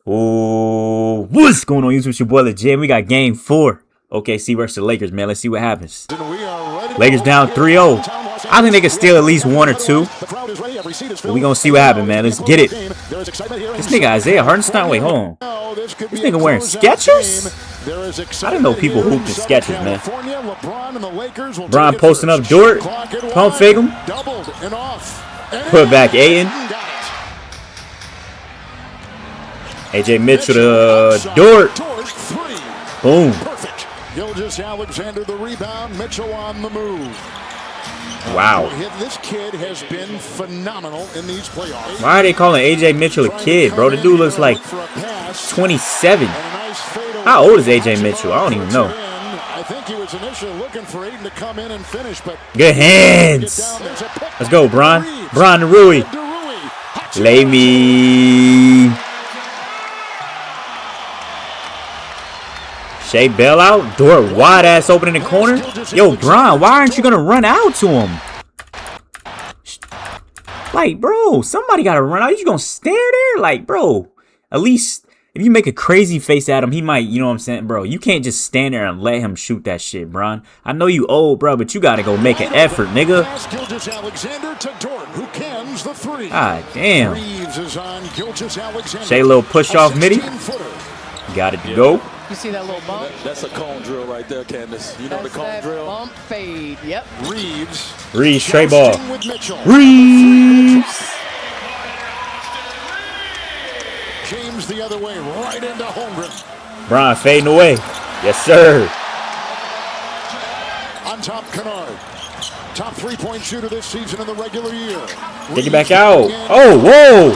Oh, what's going on YouTube? It's your boy Lvgit. We got game 4. OKC versus the Lakers, man. Let's see what happens. Lakers down 3-0. I think they can steal at least 1 or 2. But we gonna see what happens, man. Let's get it. This nigga Isaiah Hartenstein. Wait, hold on. This nigga wearing Skechers? I didn't know people hooped in Skechers, man. LeBron posting up Dort. Pump fake him. Put back Aiden. AJ Mitchell to Dort. Boom. Alexander the rebound. Mitchell on the move. Wow. This kid has been phenomenal in these playoffs. Why are they calling AJ Mitchell a kid, bro? The dude looks like 27. How old is AJ Mitchell? I don't even know. I think he was initially looking for Aiden to come in and finish, but good hands. Let's go, Bron. Bron to Rui. Lay me. Shea bailout. Dort wide ass open in the corner. Yo, Bron, why aren't you gonna run out to him? Like, bro, somebody gotta run out. You gonna stare there? Like, bro, at least if you make a crazy face at him, he might, you know what I'm saying, bro. You can't just stand there and let him shoot that shit, Bron. I know you old, bro, but you gotta go make an effort, nigga. Ah, damn. Shea little push off midi. Got it to go. You see that little bump? That's a cone drill right there, Candace. You know the cone drill? Bump fade. Yep. Reeves, straight ball. Reeves. James the other way, right into Holmgren. Bron fading away. Yes, sir. On top, Kennard. Top three-point shooter this season in the regular year. Take it back out. Oh, whoa.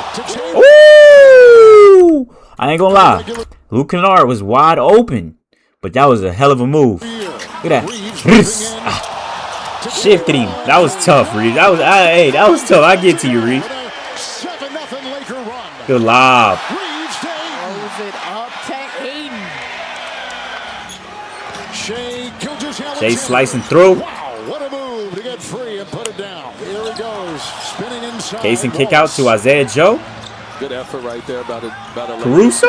Ooh. I ain't gonna lie. Luke Kennard was wide open, but that was a hell of a move. Look at that. Shifted him. That was tough, Reed. That was tough. I get to you, Reed. Good lob. Shea slicing through. What a move to get free and put it down. Here he goes, spinning inside. Case and kick out to Isaiah Joe. Good effort right there about a Caruso?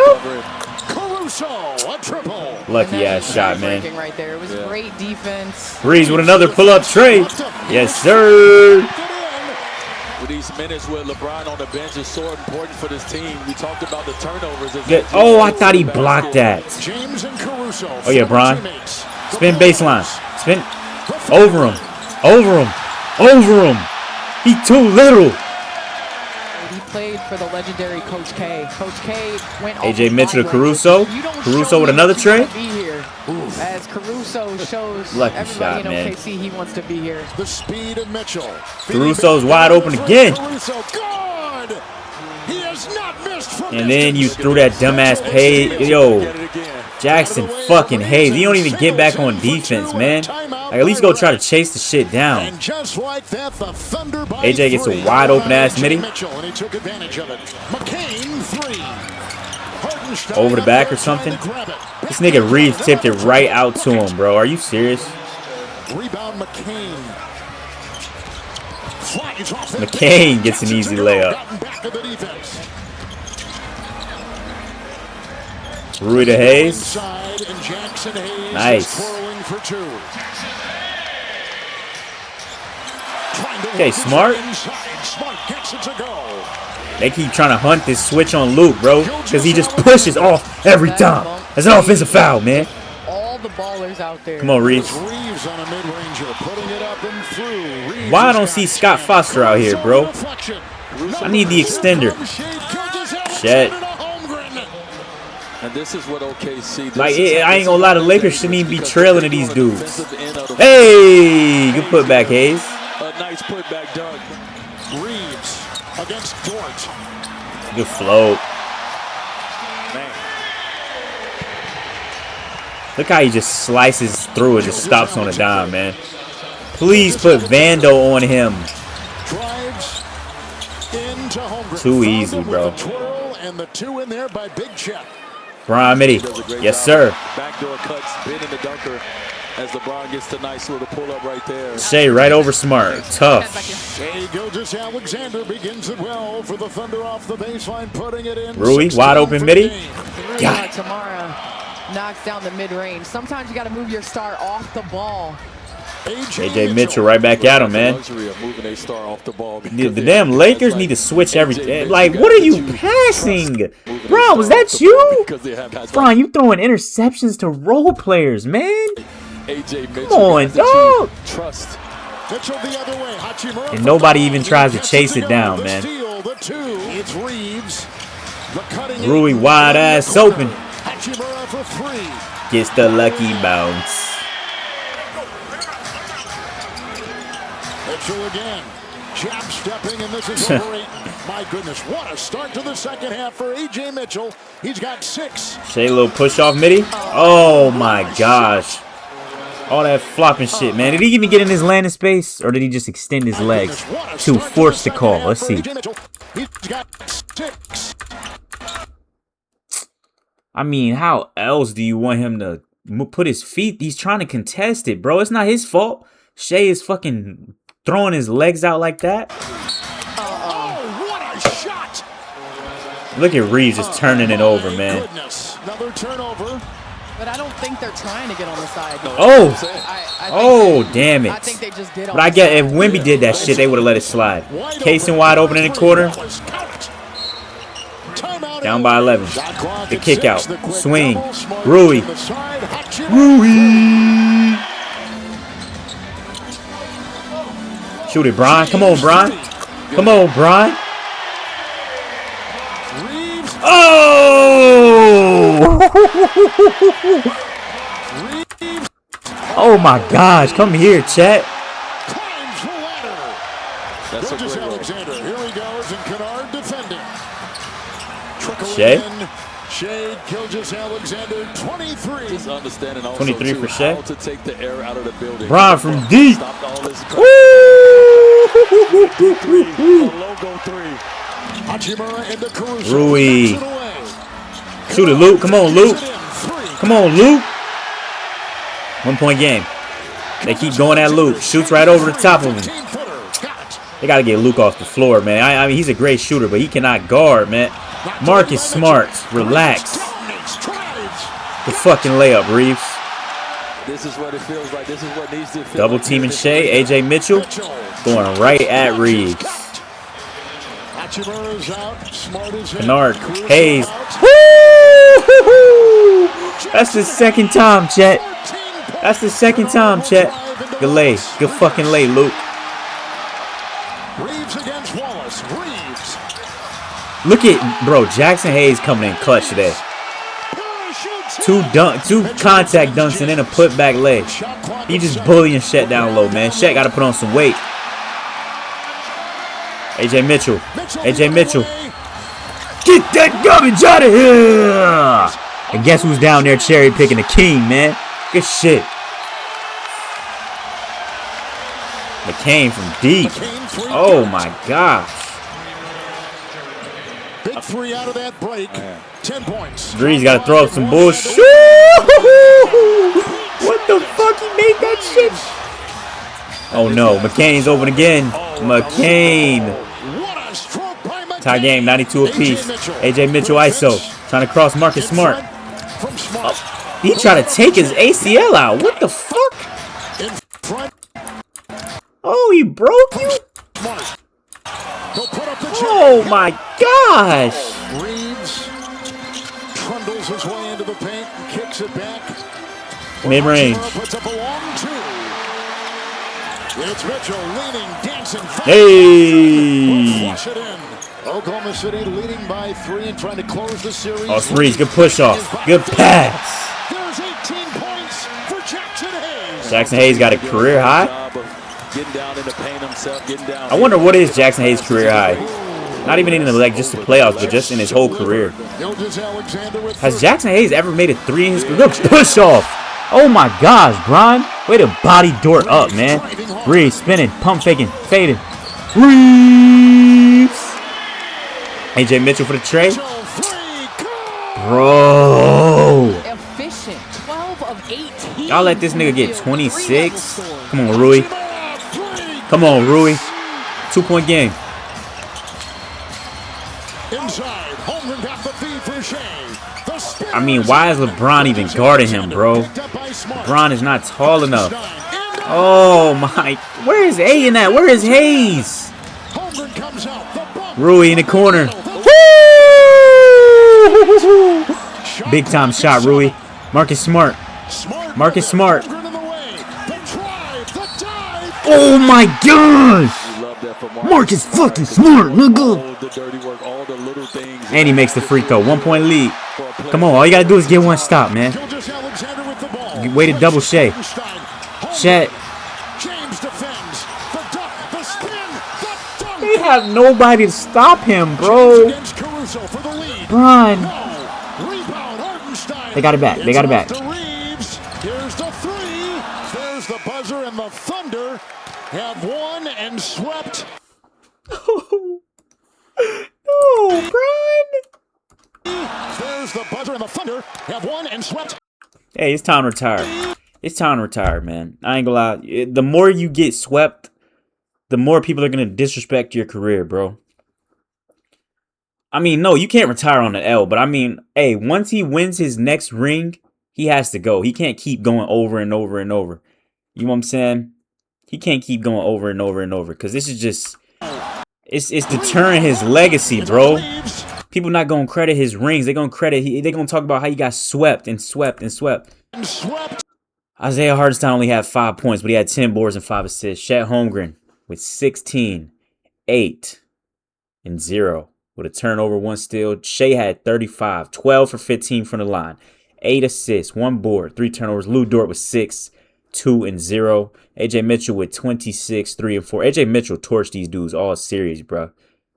Caruso, a triple. Lucky ass shot, man. Right there. It was great defense. Breeze with another pull-up trade. Yes, sir. With these minutes with LeBron on the bench is so important for this team. We talked about the turnovers. Oh, I thought he blocked that. James and Caruso. Oh, yeah, Bron. Spin baseline. Spin. Over him. Over him. Over him. He too little. He played for the legendary Coach K. Coach K went AJ Mitchell to Caruso. Caruso with another trade. As Caruso shows lucky everybody shot, in man. OKC he wants to be here. The speed of Mitchell. Caruso's wide open again. Caruso, good. He has not missed from and then you threw that dumbass pay. Yo, Jackson fucking Hayes. He don't even get back on defense, man. Like, at least go try to chase the shit down. And just like that, the Thunder by AJ gets a wide open ass midi. Mitchell, and he took advantage of it. McCain, three. Over the back or something. This nigga Reeves tipped it right out to him, bro. Are you serious? Rebound McCain. McCain gets an easy layup. Rui to Hayes. Nice. Okay, Smart. They keep trying to hunt this switch on Luke, bro, because he just pushes off every time. That's an offensive foul, man. All the ballers out there. Come on, Reeves. Why I don't see Scott Foster out here, bro? I need the extender. Shit. And this is what OKC. Like, I ain't gonna lie, the Lakers shouldn't even be trailing to these dudes. Hey, good putback, Hayes. A nice putback done. Reeves against Dort. Good float. Man. Look how he just slices through and just stops on a dime, man. Please put Vando on him. Drives into Holmgren. Too easy, bro. And the two in there by Big Chet. Bron Midi. Yes, sir. Backdoor cuts, been in the dunker. As LeBron gets the nice little pull up right there. Shea right over Smart. Tough. Shea Gilgeous-Alexander begins it well for the Thunder off the baseline, putting it in. Rui wide open midi. God. Tamara knocks down the mid-range. Sometimes you got to move your star off the ball. AJ Mitchell right back at him, man. The damn Lakers need to switch everything. Like, what are you passing? Bro, was that you? Bro, you throwing interceptions to role players, man. Come on, dog. And nobody even tries to chase it down, man. Rui wide ass open. Gets the lucky bounce. Mitchell again. Jab stepping, and this is over 8. My goodness, what a start to the second half for A.J. Mitchell. He's got 6. Shea, a little push off midi. Oh my gosh. All that flopping shit, man. Did he even get in his landing space, or did he just extend his legs to force the call? Let's see. He's got 6. I mean, how else do you want him to put his feet? He's trying to contest it, bro. It's not his fault. Shea is fucking throwing his legs out like that. Oh, what a shot! Look at Reeves just turning it over, man. Goodness. Another turnover. But I don't think they're trying to get on the side. Oh, damn it. I think they just did. But I get if Wemby did that shit, they would have let it slide. Casing wide open in the corner. Down by 11. The kick out. Swing. Rui. Rui. Shoot it, Brian. Come on, Brian. Come on, Brian. Oh! Oh my gosh. Come here, chat. That's Alexander. Here he goes, and Kennard defending. Shea. Shea Gilgeous-Alexander, 23. Just understanding also 23 for Shea. how to take the air out of the building. Brian from deep. Woo! Logo 3. Hachimura into Caruso. Rui. Shoot it, Luke. Come on, Luke. Come on, Luke. 1 point game. They keep going at Luke. Shoots right over the top of him. They got to get Luke off the floor, man. I mean, he's a great shooter, but he cannot guard, man. Marcus Smart. Relax. The fucking layup, Reeves. This is what it feels like. This is what needs to feel. Double teaming Shea. AJ Mitchell going right at Reeves. Kennard. Hayes. Woo! That's the second time, chat. That's the second time, chat. Good lay. Good fucking lay, Luke. Reeves against Wallace. Reeves. Look at, bro, Jackson Hayes coming in clutch today. Two contact dunks and then a putback leg. He just bullying Shet down low, man. Shet got to put on some weight. AJ Mitchell. AJ Mitchell. Get that garbage out of here. And guess who's down there cherry picking the king, man? Good shit. McCain from deep. Oh my gosh. Big 3 out of that break. 10 points. Breeze got to throw up some bullshit. What the fuck? He made that shit. Oh no. McCain's open again. McCain. Tie game, 92 apiece. AJ Mitchell ISO. Trying to cross Marcus Smart. Oh, he tried to take his ACL out. What the fuck? Oh, he broke you? Oh my gosh. Reeves trundles his way into the paint and kicks it back. Mid-range. Puts up a long 2. It's Mitchell leaning, dancing. Hey. Flush it in. Oklahoma City leading by 3 and trying to close the series. Oh, threes. Good push off. Good pass. There's 18 points for Jackson Hayes. Jackson Hayes got a career high. Getting down in the paint himself, getting down. I wonder what is Jackson Hayes' career high. Not even in the just the playoffs, but just in his whole career. Has Jackson Hayes ever made a 3 in his career? Good push off. Oh my gosh, Brian. Way to body Dort up, man. Reeves spinning, pump faking, fading. Reeves. AJ Mitchell for the trade. Bro. efficient. 12 of 18. Y'all let this nigga get 26. Come on, Rui. Come on, Rui. 2-point game. Inside, Holmgren got the feed for Shea. I mean, why is LeBron even guarding him, bro? LeBron is not tall enough. Oh my! Where is Aiden at? Where is Hayes? Rui in the corner. Woo! Big time shot, Rui. Marcus Smart. Marcus Smart. Oh my gosh! Marcus fucking Smart, nigga. And he makes the free throw. 1-point lead. Come on, all you gotta do is get one stop, man. You waited double Shea. Shea. They have nobody to stop him, bro. Bron. They got it back. They got it back. Here's the three. There's the buzzer, and the Thunder have won and swept. No, Bron. There's the buzzer, and the Thunder have won and swept. Hey, it's time to retire. It's time to retire, man. I ain't gonna lie. The more you get swept, the more people are gonna disrespect your career, bro. I mean, no, you can't retire on an L, but I mean, hey, once he wins his next ring, he has to go. He can't keep going over and over and over. You know what I'm saying? He can't keep going over and over and over because this is just, it's deterring his legacy, bro. People not gonna credit his rings. They're gonna talk about how he got swept and swept and swept. Isaiah Hartenstein only had 5 points, but he had 10 boards and 5 assists. Chet Holmgren with 16, 8, and 0 with a turnover, 1 steal. Shea had 35, 12 for 15 from the line, 8 assists, 1 board, 3 turnovers. Lou Dort with 6, 2, and 0. AJ Mitchell with 26, 3, and 4. AJ Mitchell torched these dudes all series, bro.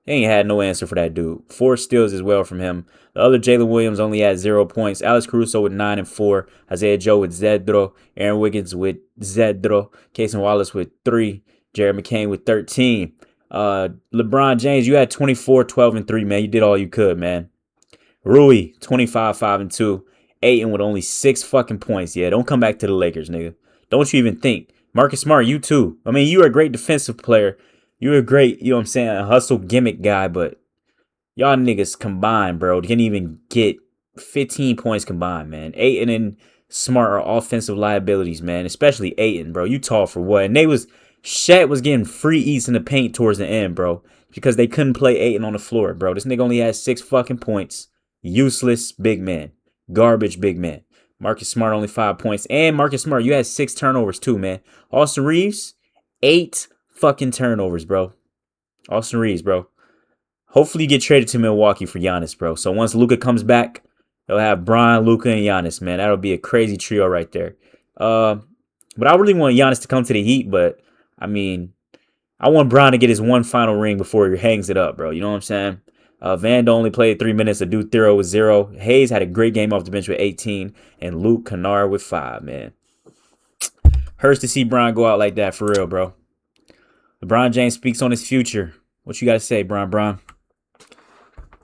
They ain't had no answer for that dude. 4 steals as well from him. The other Jalen Williams only had 0 points. Alex Caruso with 9 and 4. Isaiah Joe with Zedro. Aaron Wiggins with Zedro. Casey Wallace with 3. Jared McCain with 13. LeBron James, you had 24, 12, and 3, man. You did all you could, man. Rui, 25, 5, and 2. Ayton with only 6 fucking points. Yeah, don't come back to the Lakers, nigga. Don't you even think. Marcus Smart, you too. I mean, you are a great defensive player. You're a great, you know what I'm saying, a hustle gimmick guy, but y'all niggas combined, bro, didn't even get 15 points combined, man. Ayton and Smart are offensive liabilities, man, especially Ayton, bro. You tall for what? And Shet was getting free eats in the paint towards the end, bro, because they couldn't play Ayton on the floor, bro. This nigga only had 6 fucking points. Useless big man. Garbage big man. Marcus Smart only 5 points. And Marcus Smart, you had 6 turnovers too, man. Austin Reeves, 8 fucking turnovers, bro. Austin Reeves, bro. Hopefully you get traded to Milwaukee for Giannis, bro. So once Luka comes back, they'll have Bron, Luka, and Giannis, man. That'll be a crazy trio right there. But I really want Giannis to come to the Heat, but I mean, I want Bron to get his one final ring before he hangs it up, bro. You know what I'm saying? Vando only played 3 minutes. Adu Thero with 0. Hayes had a great game off the bench with 18. And Luke Kennard with 5, man. Hurts to see Bron go out like that, for real, bro. LeBron James speaks on his future. What you got to say, Bron?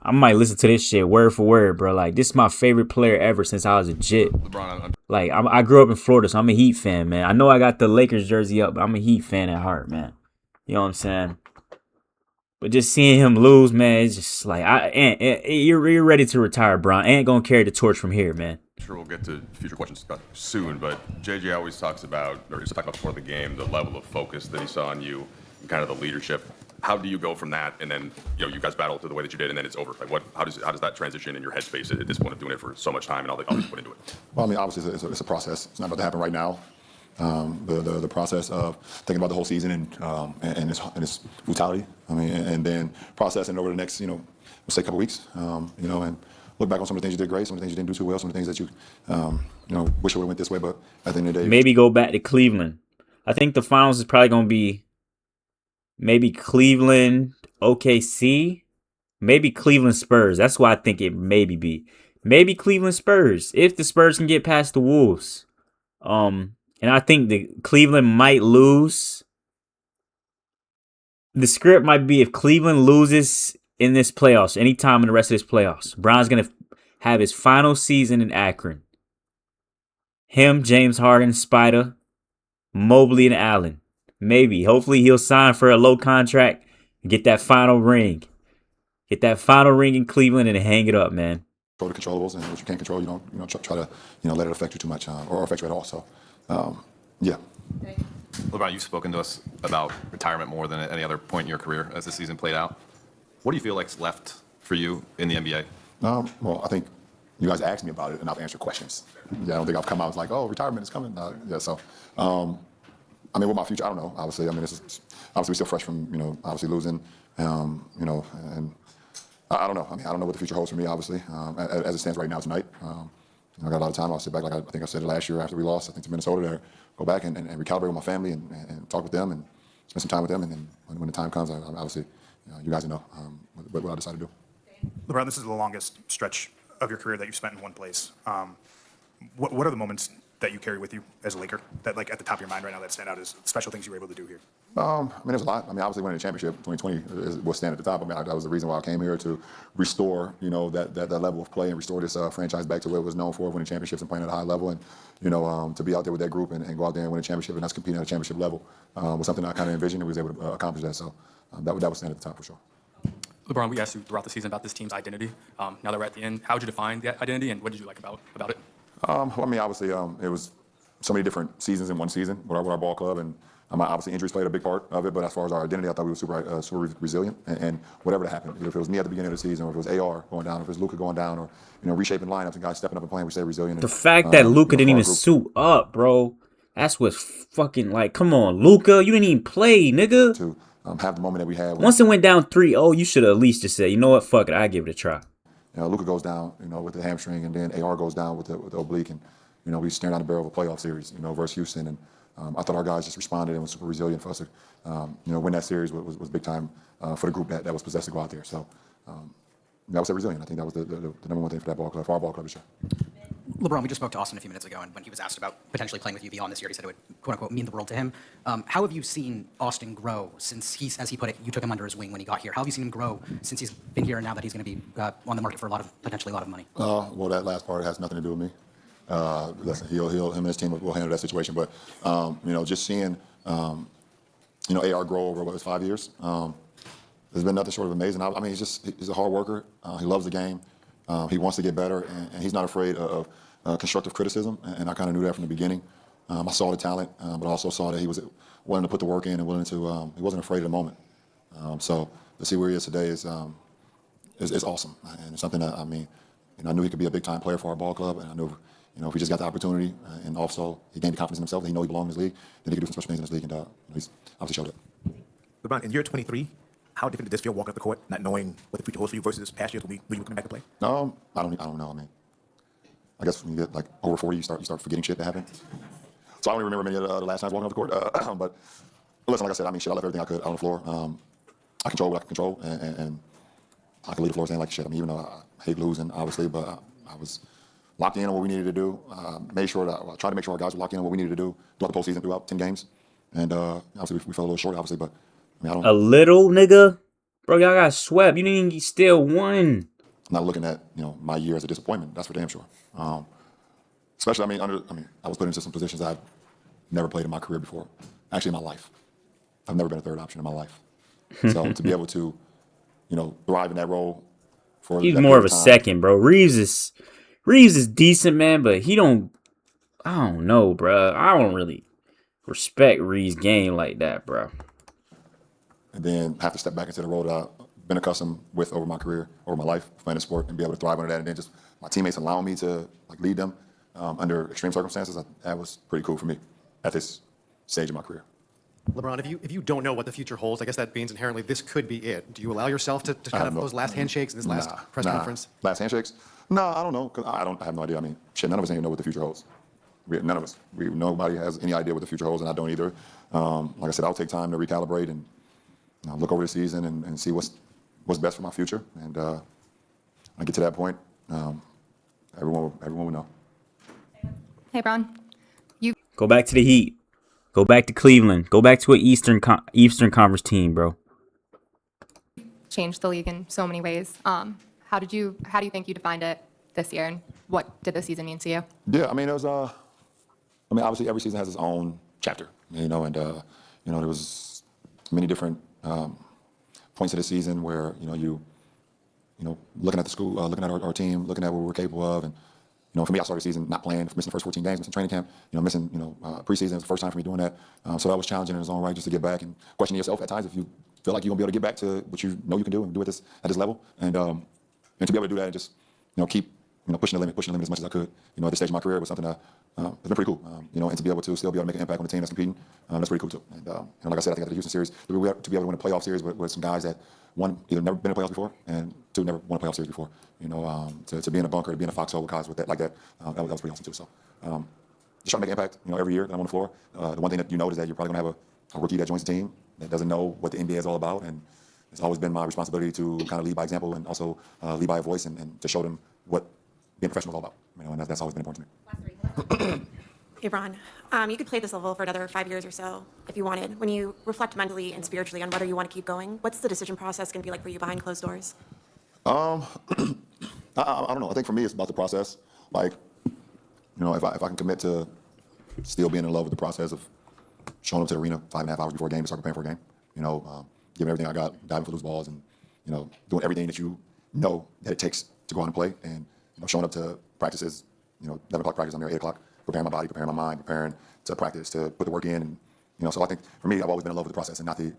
I might listen to this shit word for word, bro. Like, this is my favorite player ever since I was a jit. Like, I grew up in Florida, so I'm a Heat fan, man. I know I got the Lakers jersey up, but I'm a Heat fan at heart, man. You know what I'm saying? But just seeing him lose, man, it's just like, you're ready to retire, Bron. Ain't gonna carry the torch from here, man. Sure, we'll get to future questions soon, but JJ always talks about, or he's talking about before the game, the level of focus that he saw in you and kind of the leadership. How do you go from that, and then you guys battle to the way that you did, and then it's over? Like, how does that transition in your headspace at this point of doing it for so much time and all that you put into it? Well, I mean, obviously it's a process. It's not about to happen right now. The process of thinking about the whole season and its brutality. I mean, and then processing over the next, we'll say a couple weeks, and look back on some of the things you did great, some of the things you didn't do too well, some of the things that you, wish it would have went this way, but at the end of the day. Maybe go back to Cleveland. I think the finals is probably going to be maybe Cleveland, OKC, maybe Cleveland Spurs. That's what I think it maybe be. Maybe Cleveland Spurs, if the Spurs can get past the Wolves. And I think the Cleveland might lose. The script might be if Cleveland loses in this playoffs, anytime in the rest of this playoffs, Bron's going to have his final season in Akron. Him, James Harden, Spider, Mobley, and Allen. Maybe. Hopefully he'll sign for a low contract and get that final ring. Get that final ring in Cleveland and hang it up, man. Control the controllables, and what you can't control, you don't try to let it affect you too much or affect you at all. So, yeah. LeBron, you've spoken to us about retirement more than any other point in your career as the season played out. What do you feel like's left for you in the NBA? Well, I think you guys asked me about it, and I've answered questions. Yeah, I don't think I've come out like, oh, retirement is coming. So, I mean, with my future, I don't know. Obviously, I mean, this is obviously we're still fresh from obviously losing, and I don't know. I mean, I don't know what the future holds for me. Obviously, as it stands right now tonight, I got a lot of time. I'll sit back, like I think I said it last year after we lost, I think to Minnesota, there, go back and recalibrate with my family and talk with them and spend some time with them. And then when the time comes, obviously, you guys know what I decide to do. LeBron, this is the longest stretch of your career that you've spent in one place. What are the moments that you carry with you as a Laker that, like, at the top of your mind right now that stand out as special things you were able to do here? I mean, there's a lot. I mean, obviously winning the championship 2020 will stand at the top. I mean, that was the reason why I came here, to restore, that level of play and restore this franchise back to what it was known for, winning championships and playing at a high level. And, to be out there with that group and go out there and win a championship and us competing at a championship level was something I kind of envisioned and was able to accomplish that. So that would stand at the top for sure. LeBron, we asked you throughout the season about this team's identity. Now that we're at the end, how would you define the identity, and what did you like about it? Well, I mean, obviously, it was so many different seasons in one season with our ball club, and obviously injuries played a big part of it. But as far as our identity, I thought we were super resilient, and whatever that happened, if it was me at the beginning of the season, or if it was AR going down, or if it was Luka going down, or reshaping lineups and guys stepping up and playing, we stay resilient. The fact that Luka didn't even suit up, bro, that's what's fucking like. Come on, Luka, you didn't even play, nigga. To have the moment that we had. Once it went down 3-0, you should have at least just said, you know what, fuck it, I give it a try. Luka goes down, with the hamstring, and then AR goes down with the oblique, and we staring down the barrel of a playoff series, versus Houston, and I thought our guys just responded and was super resilient for us to, win that series was big time for the group that was possessed to go out there. So that was resilient. I think that was the number one thing for that ball club, for our ball club this year. LeBron, we just spoke to Austin a few minutes ago, and when he was asked about potentially playing with you beyond this year, he said it would, quote-unquote, mean the world to him. How have you seen Austin grow since as he put it, you took him under his wing when he got here? How have you seen him grow since he's been here and now that he's going to be on the market for potentially a lot of money? Well, that last part has nothing to do with me. Listen, him and his team will handle that situation. But, just seeing, AR grow over, 5 years, there's been nothing short of amazing. I mean, he's a hard worker. He loves the game. He wants to get better, and he's not afraid of constructive criticism, and I kind of knew that from the beginning. I saw the talent, but I also saw that he was willing to put the work in and willing to. He wasn't afraid of the moment. So to see where he is today is awesome, and it's something that I knew he could be a big time player for our ball club, and I knew if he just got the opportunity, and also he gained the confidence in himself that he knows he belongs in this league, then he could do some special things in this league, and he's obviously showed it. LeBron, in year 23, how different did this feel walking up the court, not knowing what the future holds for you versus past years when you were coming back to play? I don't know. I guess when you get like over 40, you start forgetting shit that happened. So I don't even remember many of the last times walking up the court. But listen, like I said, I left everything I could out on the floor. I control what I can control, and I can leave the floor saying like shit. Even though I hate losing, obviously, but I was locked in on what we needed to do. Tried to make sure our guys were locked in on what we needed to do throughout the postseason, throughout 10 games. And obviously we fell a little short, obviously, but I don't. A little, nigga? Bro, y'all got swept. You didn't even still won. I'm not looking at my year as a disappointment. That's for damn sure. Especially, I was put into some positions I've never played in my career before. Actually, in my life, I've never been a third option in my life. So to be able to, thrive in that role for he's more of a second, bro. Reeves is decent, man, but I don't know, bro. I don't really respect Reeves' game like that, bro. And then have to step back into the role that I've been accustomed with over my career, over my life, playing the sport, and be able to thrive under that. And then just my teammates allowing me to lead them under extreme circumstances. That was pretty cool for me at this stage of my career. LeBron, if you don't know what the future holds, I guess that means inherently this could be it. Do you allow yourself to kind of those last handshakes in this last press conference? Last handshakes? No, I don't know, because I have no idea. None of us even know what the future holds. None of us. Nobody has any idea what the future holds, and I don't either. Like I said, I'll take time to recalibrate and look over the season and see what's best for my future. And when I get to that point, everyone will know. Hey, Bron. Go back to the Heat. Go back to Cleveland. Go back to an Eastern Conference team, bro. Changed the league in so many ways. How do you think you defined it this year, and what did the season mean to you? Yeah, it was I mean, obviously every season has its own chapter, you know, and there was many different points of the season where looking at the school, looking at our team, looking at what we're capable of, and for me, I started the season not playing, missing the first 14 games, missing training camp, missing preseason. It was the first time for me doing that, so that was challenging in its own right, just to get back and question yourself at times if you feel like you're gonna be able to get back to what you know you can do and do at this level, and to be able to do that and just keep pushing the limit as much as I could. At this stage of my career was something that it's been pretty cool. And to be able to still be able to make an impact on the team that's competing, that's pretty cool too. And like I said, I think at the Houston series, to be able to win a playoff series with some guys that one either never been in playoffs before and two never won a playoff series before. To be in a bunker, to be in a foxhole with guys with that that was pretty awesome too. So just trying to make an impact. Every year that I'm on the floor, the one thing that you know is that you're probably gonna have a rookie that joins the team that doesn't know what the NBA is all about, and it's always been my responsibility to kind of lead by example and also lead by a voice and to show them what being professional is all about. And that's always been important to me. Hey, Bron. You could play this level for another 5 years or so if you wanted. When you reflect mentally and spiritually on whether you want to keep going, what's the decision process going to be like for you behind closed doors? I don't know. I think for me, it's about the process. Like, if I can commit to still being in love with the process of showing up to the arena 5.5 hours before a game to start preparing for a game, giving everything I got, diving for those balls, and doing everything that you know that it takes to go out and play, and showing up to practices, 11 o'clock practice, I'm there at 8 o'clock, preparing my body, preparing my mind, preparing to practice, to put the work in, and so I think for me, I've always been in love with the process and not the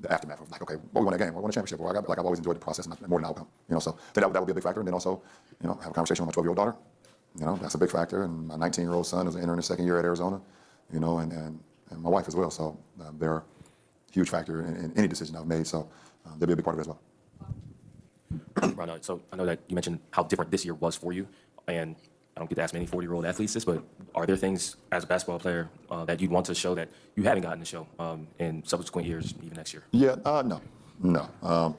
aftermath of like, okay, well, we won a game, we won a championship, or I've always enjoyed the process more than the outcome, so I think that would be a big factor, and then also, have a conversation with my 12-year-old daughter, that's a big factor, and my 19-year-old son is entering his second year at Arizona, and my wife as well, so they're a huge factor in any decision I've made, so they'll be a big part of it as well. Ron, so I know that you mentioned how different this year was for you, and I don't get to ask many 40-year-old athletes this, but are there things as a basketball player that you'd want to show that you haven't gotten to show in subsequent years, even next year? Yeah, no. I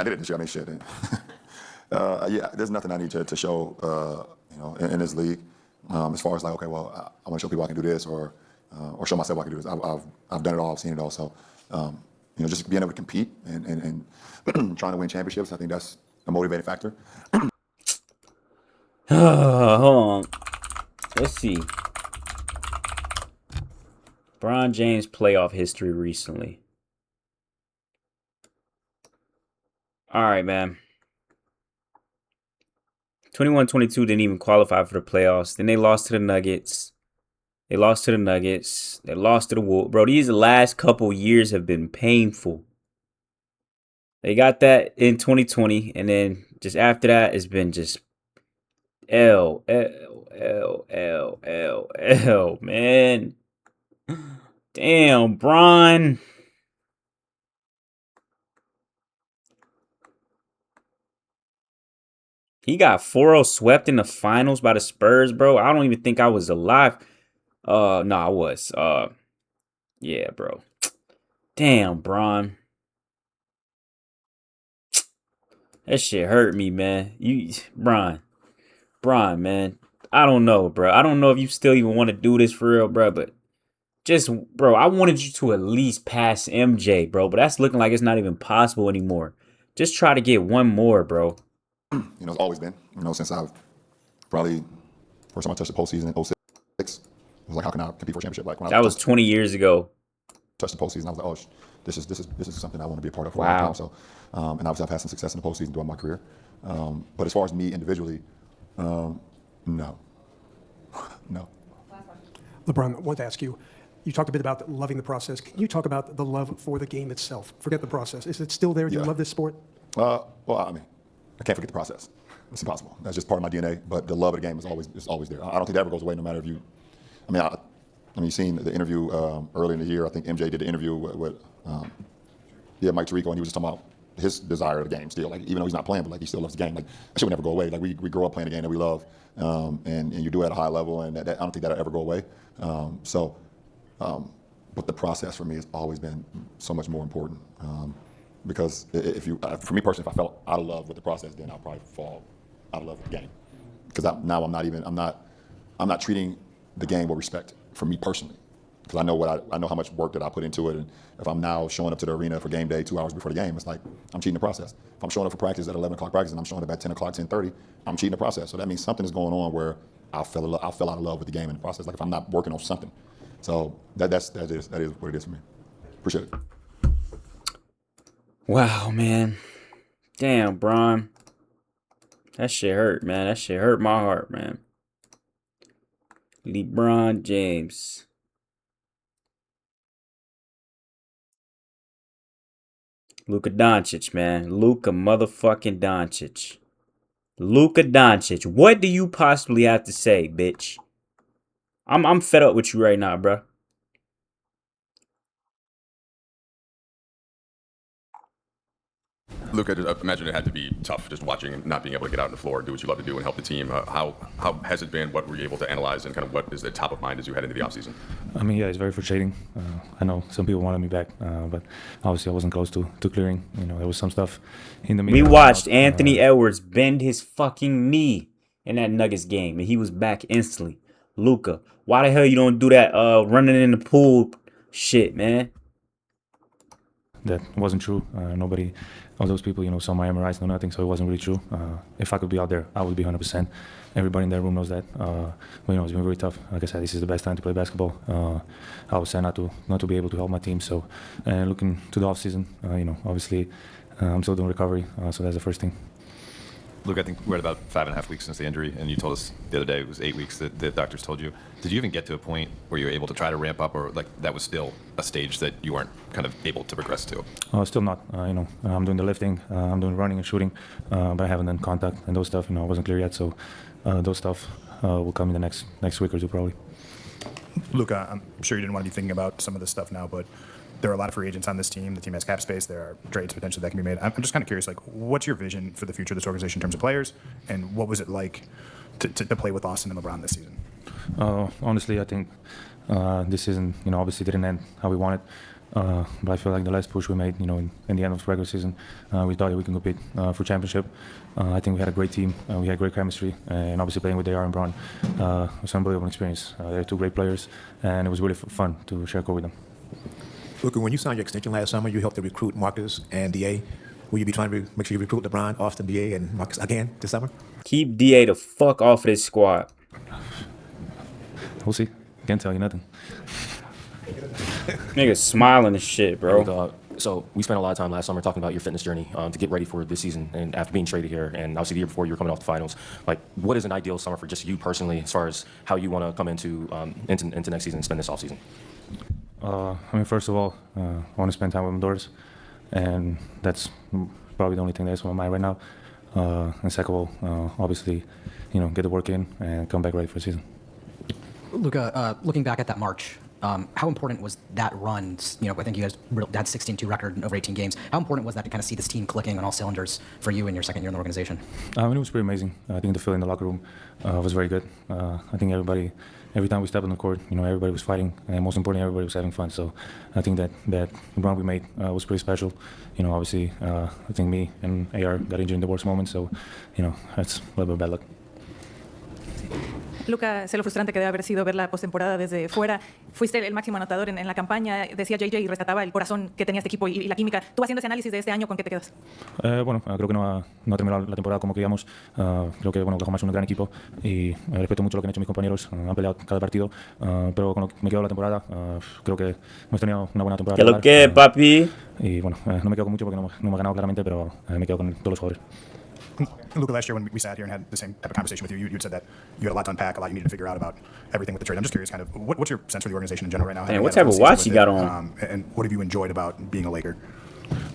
did it this year. I mean, shit. Yeah, there's nothing I need to show, in this league, as far as like, okay, well, I want to show people I can do this, or show myself I can do this. I've done it all. I've seen it all. So, just being able to compete and trying to win championships, I think that's a motivating factor. Hold on. Let's see. LeBron James playoff history recently. All right, man. 21-22 didn't even qualify for the playoffs. Then they lost to the Nuggets. They lost to the Wolves. Bro, these last couple years have been painful. They got that in 2020, and then just after that, it's been just L, man. Damn, Bron. He got 4-0 swept in the finals by the Spurs, bro. I don't even think I was alive. No, I was. Yeah, bro. Damn, Bron. That shit hurt me, man. Bron, man. I don't know, bro. I don't know if you still even want to do this for real, bro, but bro, I wanted you to at least pass MJ, bro, but that's looking like it's not even possible anymore. Just try to get one more, bro. It's always been, since I've probably first time I touched the postseason in 06. It was like, how can I compete for a championship? Like when that was 20 years ago. Touched the postseason, I was like, oh, this is something I want to be a part of for wow. a long time. So, and obviously I've had some success in the postseason throughout my career. But as far as me individually, no. LeBron, I want to ask you. You talked a bit about loving the process. Can you talk about the love for the game itself? Forget the process. Is it still there? Do you love this sport? Well, I mean, I can't forget the process. It's impossible. That's just part of my DNA. But the love of the game is always there. I don't think that ever goes away, no matter if you. I mean, you've seen the interview early in the year. I think MJ did the interview with Mike Tirico, and he was just talking about his desire of the game still. Like, even though he's not playing, but like he still loves the game. Like, that shit would never go away. Like, we grow up playing the game that we love, and you do it at a high level, and I don't think that'll ever go away. But the process for me has always been so much more important. Because for me personally, if I fell out of love with the process, then I'll probably fall out of love with the game. Because I'm not treating the game with respect for me personally. Because I know how much work that I put into it, and if I'm now showing up to the arena for game day 2 hours before the game, it's like I'm cheating the process. If I'm showing up for practice at 11 o'clock practice and I'm showing up at 10 o'clock, 10:30, I'm cheating the process. So that means something is going on where I fell out of love with the game in the process. Like if I'm not working on something, so that is what it is for me. Appreciate it. Wow, man. Damn, Bron. That shit hurt, man. That shit hurt my heart, man. LeBron James. Luka Doncic, man. Luka motherfucking Doncic. Luka Doncic. What do you possibly have to say, bitch? I'm fed up with you right now, bro. Luka, I imagine it had to be tough just watching and not being able to get out on the floor, do what you love to do, and help the team. How has it been? What were you able to analyze, and kind of what is at top of mind as you head into the offseason? I mean, yeah, it's very frustrating. I know some people wanted me back, but obviously I wasn't close to clearing. You know, there was some stuff in the We watched Anthony Edwards bend his fucking knee in that Nuggets game, and he was back instantly. Luka, why the hell you don't do that running in the pool shit, man? That wasn't true. Nobody of those people, you know, saw my MRIs, no nothing, so it wasn't really true. If I could be out there, I would be 100%. Everybody in that room knows that. But, you know, it's been very tough. Like I said, this is the best time to play basketball. I was sad not to be able to help my team. So, looking to the off season, you know, obviously, I'm still doing recovery, so that's the first thing. Luke, I think we're at about 5.5 weeks since the injury, and you told us the other day it was 8 weeks that the doctors told you. Did you even get to a point where you were able to try to ramp up, or like that was still a stage that you weren't kind of able to progress to? Still not. You know, I'm doing the lifting, I'm doing running and shooting, but I haven't done contact and those stuff. You know, I wasn't clear yet, so those stuff will come in the next week or two probably. Luka, I'm sure you didn't want to be thinking about some of this stuff now, but there are a lot of free agents on this team. The team has cap space. There are trades potentially that can be made. I'm just kind of curious, like, what's your vision for the future of this organization in terms of players, and what was it like to play with Austin and LeBron this season? Honestly, I think this season, you know, obviously didn't end how we wanted, but I feel like the last push we made, you know, in the end of the regular season, we thought that we can compete for championship. I think we had a great team. We had great chemistry, and obviously playing with JR and Bron was an unbelievable experience. They're two great players, and it was really fun to share court with them. Luka, when you signed your extension last summer, you helped to recruit Marcus and DA. Will you be trying to make sure you recruit LeBron, Austin, DA, and Marcus again this summer? Keep DA the fuck off of this squad. We'll see. Can't tell you nothing. Nigga smiling and shit, bro. So we spent a lot of time last summer talking about your fitness journey to get ready for this season, and after being traded here, and obviously the year before you were coming off the finals. Like, what is an ideal summer for just you personally, as far as how you want to come into next season and spend this off season? I mean, first of all, I want to spend time with my daughters, and that's probably the only thing that's on my mind right now. And second of all, obviously, you know, get the work in and come back ready for the season. Luka, looking back at that March, how important was that run? You know, I think you guys had 16-2 record in over 18 games. How important was that to kind of see this team clicking on all cylinders for you in your second year in the organization? I mean, it was pretty amazing. I think the feeling in the locker room was very good. I think every time we stepped on the court, you know, everybody was fighting, and most importantly, everybody was having fun. So I think that run we made was pretty special. You know, obviously, I think me and AR got injured in the worst moment, so, you know, that's a little bit of bad luck. Luka, sé lo frustrante que debe haber sido ver la postemporada desde fuera. Fuiste el máximo anotador en la campaña, decía JJ, y rescataba el corazón que tenía este equipo y la química. Tú haciendo ese análisis de este año, ¿con qué te quedas? Bueno, creo que no ha terminado la temporada como queríamos. Creo que, bueno, Oklahoma es un gran equipo y respeto mucho lo que han hecho mis compañeros. Han peleado cada partido, pero con lo que me quedo la temporada, creo que hemos tenido una buena temporada. ¿Qué lo que, papi? Y bueno, no me quedo con mucho porque no me ha ganado claramente, pero me quedo con todos los jugadores. Luka, last year when we sat here and had the same type of conversation with you, you'd said that you had a lot to unpack, a lot you needed to figure out about everything with the trade. I'm just curious, kind of, what's your sense for the organization in general right now? Man, what type of watch you got on? And what have you enjoyed about being a Laker?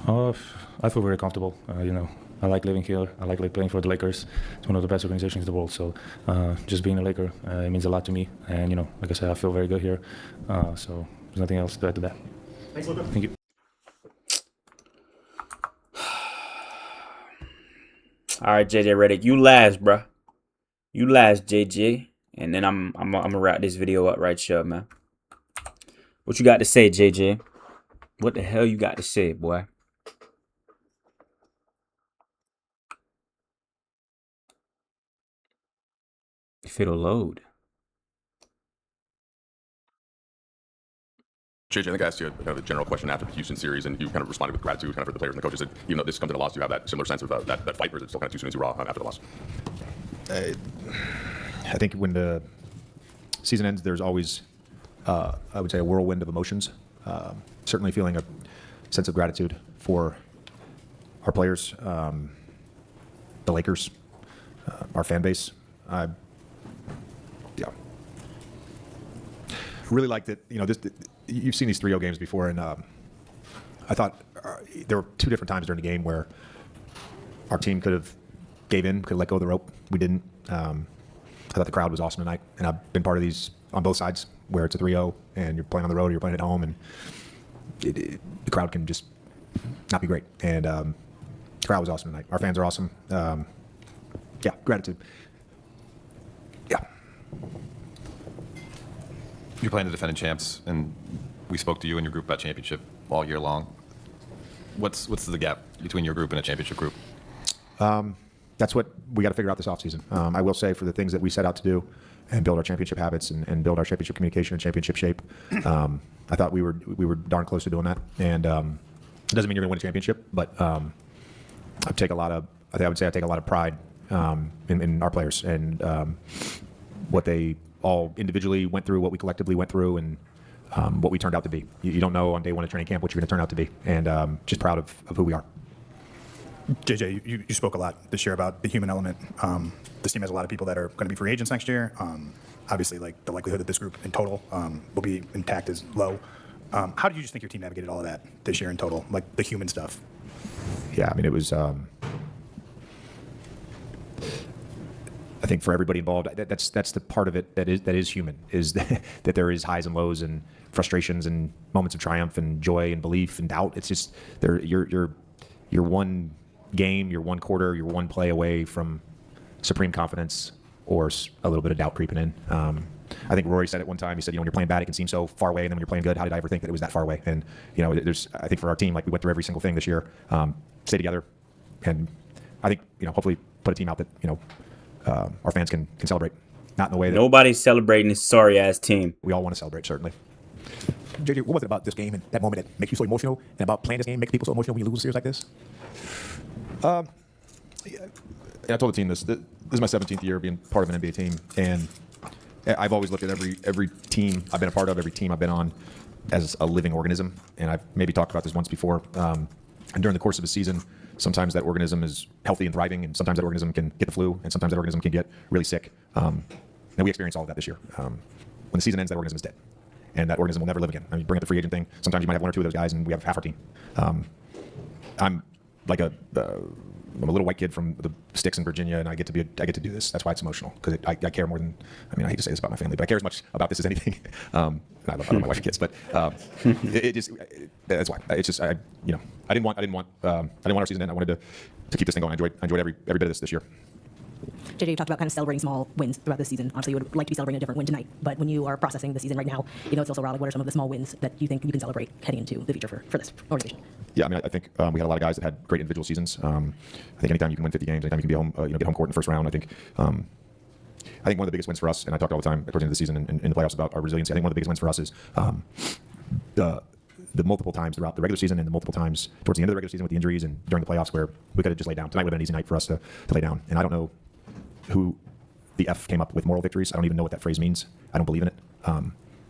I feel very comfortable. You know, I like living here. I like playing for the Lakers. It's one of the best organizations in the world. So just being a Laker, it means a lot to me. And, you know, like I said, I feel very good here. So there's nothing else to add to that. Thanks, Luka. Thank you. All right, JJ Redick, you last, bro. You last, JJ, and then I'm gonna wrap this video up right here, man. What you got to say, JJ? What the hell you got to say, boy? If it'll load. JJ, I think I asked you a general question after the Houston series, and you kind of responded with gratitude kind of for the players and the coaches. And even though this comes at a loss, do you have that similar sense of that fight, or is it still kind of too soon and too raw after the loss? I think when the season ends, there's always, I would say, a whirlwind of emotions. Certainly feeling a sense of gratitude for our players, the Lakers, our fan base. Really liked it. You know, you've seen these 3-0 games before, and I thought there were 2 different times during the game where our team could have gave in, could have let go of the rope. We didn't. I thought the crowd was awesome tonight, and I've been part of these on both sides, where it's a 3-0 and you're playing on the road or you're playing at home, and the crowd can just not be great. And the crowd was awesome tonight. Our fans are awesome. Yeah, gratitude. Yeah. You're playing the defending champs, and we spoke to you and your group about championship all year long. What's the gap between your group and a championship group? That's what we got to figure out this offseason. I will say, for the things that we set out to do and build our championship habits and build our championship communication and championship shape, I thought we were darn close to doing that. And it doesn't mean you're going to win a championship, but I would say I take a lot of pride in our players and what they all individually went through, what we collectively went through, and what we turned out to be. You don't know on day 1 of training camp what you're going to turn out to be, and just proud of who we are. JJ, you spoke a lot this year about the human element. This team has a lot of people that are going to be free agents next year. Obviously, like, the likelihood that this group in total will be intact is low. How do you just think your team navigated all of that this year in total, like the human stuff? Yeah, I mean, it was. I think for everybody involved, that's the part of it that is human, is that there is highs and lows and frustrations and moments of triumph and joy and belief and doubt. It's just you're one game, you're one quarter, you're one play away from supreme confidence or a little bit of doubt creeping in. I think Rory said it one time. He said, when you're playing bad, it can seem so far away, and then when you're playing good, how did I ever think that it was that far away? And I think for our team, like, we went through every single thing this year, stay together, and I think hopefully put a team out that our fans can celebrate, not in the way that nobody's celebrating this sorry ass team. We all want to celebrate, certainly. JJ, what was it about this game and that moment that makes you so emotional, and about playing this game makes people so emotional when you lose a series like this? I told the team this is my 17th year being part of an NBA team, and I've always looked at every team I've been a part of, every team I've been on, as a living organism. And I've maybe talked about this once before. And during the course of a season, sometimes that organism is healthy and thriving, and sometimes that organism can get the flu, and sometimes that organism can get really sick. And we experienced all of that this year. When the season ends, that organism is dead, and that organism will never live again. I mean, bring up the free agent thing. Sometimes you might have 1 or 2 of those guys, and we have half our team. I'm like I'm a little white kid from the sticks in Virginia, and I get to do this. That's why it's emotional, because I care more than, I mean, I hate to say this about my family, but I care as much about this as anything. I love my wife and kids, but that's why. It's just I didn't want our season to end. I wanted to keep this thing going. I enjoyed every bit of this year. JJ, you talked about kind of celebrating small wins throughout the season. Obviously, you would like to be celebrating a different win tonight, but when you are processing the season right now, it's also around, what are some of the small wins that you think you can celebrate heading into the future for this organization? Yeah, I mean, I think we had a lot of guys that had great individual seasons. I think anytime you can win 50 games, anytime you can be home, get home court in the first round, I think one of the biggest wins for us, and I talked all the time towards the end of the season and in the playoffs about our resiliency. I think one of the biggest wins for us is the multiple times throughout the regular season and the multiple times towards the end of the regular season with the injuries and during the playoffs where we could have just laid down. Tonight would have been an easy night for us to lay down. And I don't know who the F came up with moral victories. I don't even know what that phrase means. I don't believe in it.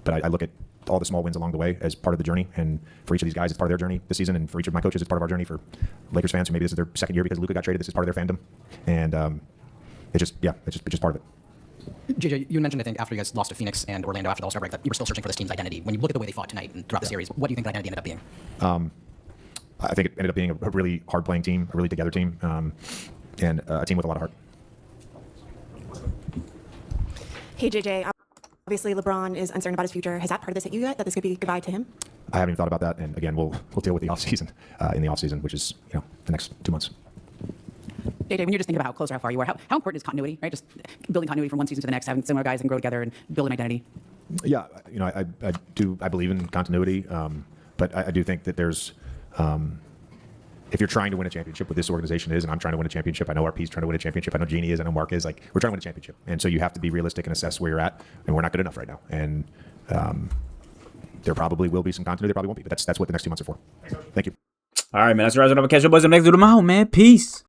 But I look at all the small wins along the way as part of the journey. And for each of these guys, it's part of their journey this season. And for each of my coaches, it's part of our journey. For Lakers fans who maybe this is their second year because Luka got traded, this is part of their fandom. And it's just part of it. JJ, you mentioned, I think, after you guys lost to Phoenix and Orlando after the All-Star break, that you were still searching for this team's identity. When you look at the way they fought tonight and throughout the series, what do you think that identity ended up being? I think it ended up being a really hard-playing team, a really together team, and a team with a lot of heart. Hey, JJ, obviously LeBron is uncertain about his future. Has that part of this hit you yet, that this could be goodbye to him? I haven't even thought about that, and again, we'll deal with the offseason in the offseason, which is the next 2 months. JJ, when you're just thinking about how close or how far you are, how important is continuity, right? Just building continuity from one season to the next, having similar guys and grow together and build an identity. Yeah, I believe in continuity, but I do think that there's if you're trying to win a championship, what this organization is, and I'm trying to win a championship, I know RP's trying to win a championship, I know Jeannie is, I know Mark is, like, we're trying to win a championship. And so you have to be realistic and assess where you're at, and we're not good enough right now. And there probably will be some continuity, there probably won't be, but that's what the next 2 months are for. Thank you. All right, man, that's the rest of it. Catch your boys up next to the man. Peace.